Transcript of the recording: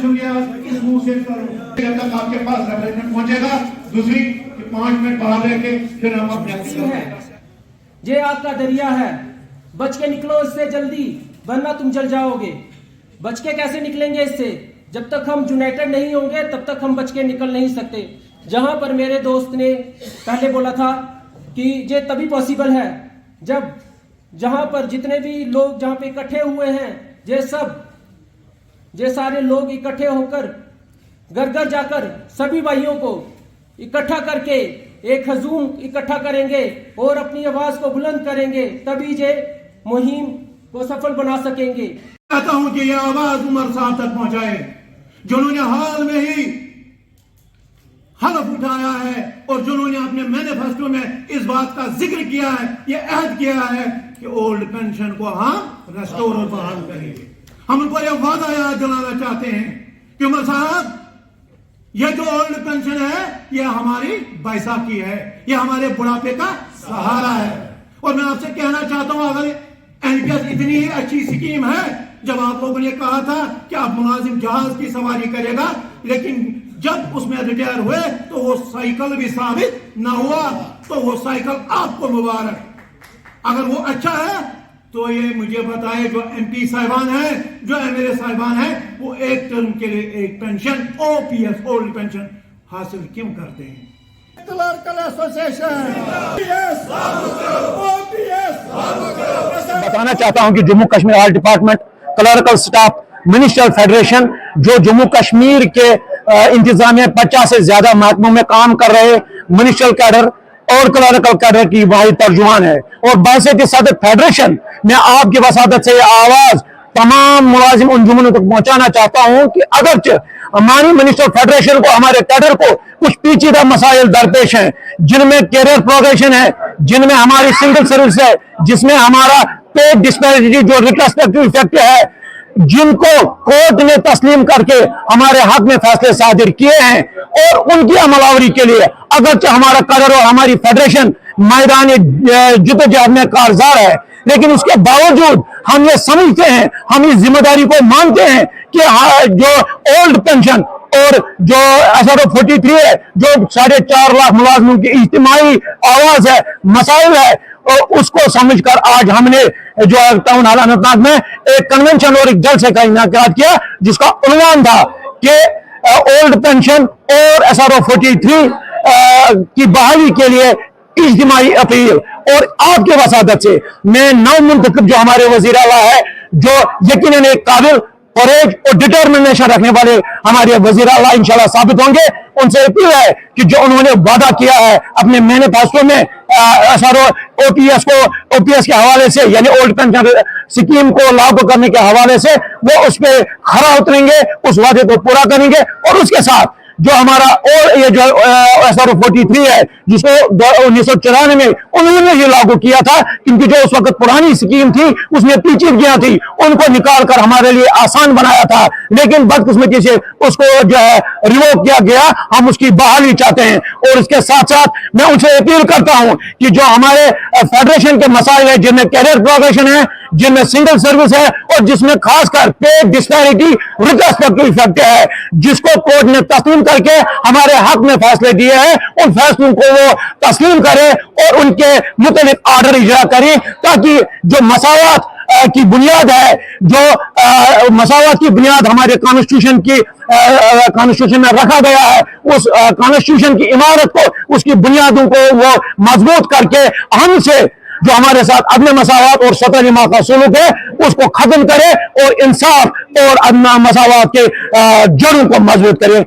शुक्रिया इस मुंह से जब तक आपके पास रेफरेंडम पहुंचेगा, दूसरी 5 मिनट बाहर रह के फिर हम अपने ये आपका दरिया है, बच के निकलो इससे जल्दी, वरना तुम जल जाओगे। बच के कैसे निकलेंगे इससे? जब तक हम यूनाइटेड नहीं होंगे तब तक हम बच के निकल नहीं सकते। जहां पर मेरे दोस्त ने पहले बोला था कि ये तभी पॉसिबल है जब जहां पर जितने भी लोग जहां पे इकट्ठे हुए हैं, ये सारे लोग इकट्ठे होकर घर घर जाकर सभी भाइयों को इकट्ठा करके एक हजूम इकट्ठा करेंगे और अपनी आवाज को बुलंद करेंगे, तभी ये मुहिम को सफल बना सकेंगे। चाहता हूं कि यह आवाज उमर साहब तक पहुंचाए, जिन्होंने हाल में ही हलफ उठाया है और जिन्होंने अपने मैनिफेस्टो में इस बात का जिक्र किया है, यह अहद किया है कि ओल्ड पेंशन को हम रेस्टोर और बहाल करेंगे। हम उनको यह वादा याद दिलाना चाहते हैं कि उमर साहब, यह जो ओल्ड पेंशन है यह हमारी बैसाखी है, यह हमारे बुढ़ापे का सहारा है। और मैं आपसे कहना चाहता हूं, अगर एनपीएस इतनी ही अच्छी स्कीम है, जब आप लोगों ने कहा था कि आप मुलाजिम जहाज की सवारी करेगा, लेकिन जब उसमें रिटायर हुए तो वो साइकिल भी साबित ना हुआ, तो वो साइकिल आपको मुबारक। अगर वो अच्छा है तो ये मुझे बताए, जो एमपी साहिबान है, जो एमएलए साहिबान है, वो एक टर्म के लिए एक पेंशन ओपीएस ओल्ड पेंशन हासिल क्यों करते हैं? बताना चाहता हूं कि Jammu Kashmir art department, clerical staff, ministerial federation, जो जम्मू कश्मीर के इंतजामिया 50 से ज्यादा महकमों में काम कर रहे मिनिस्ट्रियल कैडर और क्लर्कल कैडर की वाहिद तर्जुमान है। और बाइसेट सदर फेडरेशन में आपकी वसादत से आवाज तमाम मुलाजिम अंजुमनों तक पहुंचाना चाहता हूं कि अगरचे हमारी मिनिस्ट्रियल फेडरेशन को, हमारे कैडर को कुछ पेचीदा मसाइल दरपेश हैं, जिनमें कैरियर प्रोग्रेशन है, जिनमें हमारी सिंगल सर्विस है, जिसमें हमारा पे डिस्पैरिटी जो रिट्रोस्पेक्टिव इफेक्ट है, जिनको कोर्ट ने तस्लीम करके हमारे हक में फैसले सादिर किए हैं, और उनकी अमलावरी के लिए अगरचे हमारा कैडर और हमारी फेडरेशन मैदान जिद्दोजहद में कारगर है, लेकिन उसके बावजूद हम ये समझते हैं, हम इस जिम्मेदारी को मानते हैं कि जो ओल्ड पेंशन और जो SRO 43 है, जो 4.5 लाख मुलाजमों की इज्तिमाई आवाज है, मसाइल है, और उसको समझकर आज हमने जो टाउन हॉल अनंतनाग में एक कन्वेंशन और एक जलसे का इनेकाद किया, जिसका उन्वान था कि ओल्ड पेंशन और SRO 43 की बहाली के लिए इज्तिमाई अपील। और आपके वसादत से मैं नवमुंतखब जो हमारे वजीर आला है, जो यकीनन एक काबिल, करेज और डिटर्मिनेशन रखने वाले हमारे वजीर आला इंशाल्लाह साबित होंगे, उनसे अपील है कि जो उन्होंने वादा किया है अपने मैनिफेस्टो में SRO ओपीएस के हवाले से, यानी ओल्ड पेंशन स्कीम को लागू करने के हवाले से, वो उस पर खरा उतरेंगे, उस वादे को पूरा करेंगे। और उसके साथ जो हमारा और ये जो SRO 43 है, जिसको 1994 में उन्होंने ये लागू किया था, क्योंकि जो उस वक्त पुरानी स्कीम थी उसमें पेचीदगियां थी, उनको निकाल कर हमारे लिए आसान बनाया था, लेकिन बदकिस्मती से उसको जो है रिवोक किया गया। हम उसकी बहाली चाहते हैं। और इसके साथ साथ मैं उनसे अपील करता हूं कि जो हमारे फेडरेशन के मसाइल है, जिनमें कैरियर प्रोग्रेशन है, जिनमें सिंगल सर्विस है, और जिसमें खासकर पे डिस्पैरिटी रिट्रोस्पेक्टिव इफेक्ट है, जिसको कोर्ट ने तस्लीम करके हमारे हक में फैसले दिए हैं, उन फैसलों को वो तस्लीम करे और उनके मुताबिक ऑर्डर इजरा करें, ताकि जो मसावत की बुनियाद है, जो मसावत की बुनियाद हमारे कॉन्स्टिट्यूशन में रखा गया है, उस कॉन्स्टिट्यूशन की इमारत को, उसकी बुनियादों को वो मजबूत करके हमसे जो हमारे साथ अदम मसावत और सतह का सुलूक है, उसको खत्म करे और इंसाफ और अदम मसावत के जड़ों को मजबूत करे।